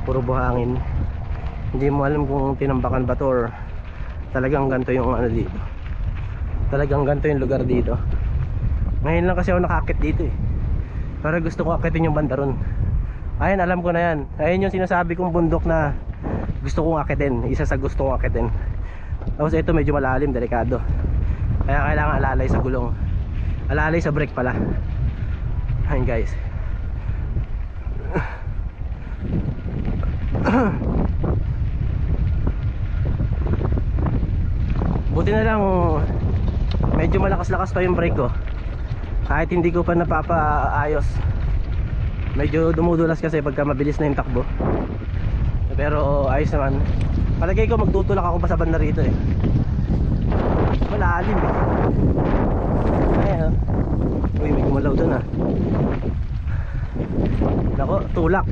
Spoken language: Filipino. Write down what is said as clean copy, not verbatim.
puro buhangin. Hindi mo alam kung tinambakan ba to or talagang ganito yung ano dito. Talagang ganito yung lugar dito. Ngayon lang kasi ako nakakit dito eh. Pero gusto ko akitin yung banda ron. Ayun, alam ko na yan. Ayun yung sinasabi kong bundok na gusto kong akitin. Isa sa gusto kong akitin. Tapos ito medyo malalim, delikado. Kaya kailangan alalay sa gulong. Alalay sa brake pala. Ayun guys. Buti na lang medyo malakas-lakas pa yung brake ko. Kahit hindi ko pa napapaayos. Medyo dumudulas kasi pagka mabilis na yung takbo. Pero ayos naman. Palagay ko magtutulak ako pa sa banda rito eh. Malalim eh. Ayan oh. Uy, may gumalaw dun ah. Nako, tulak.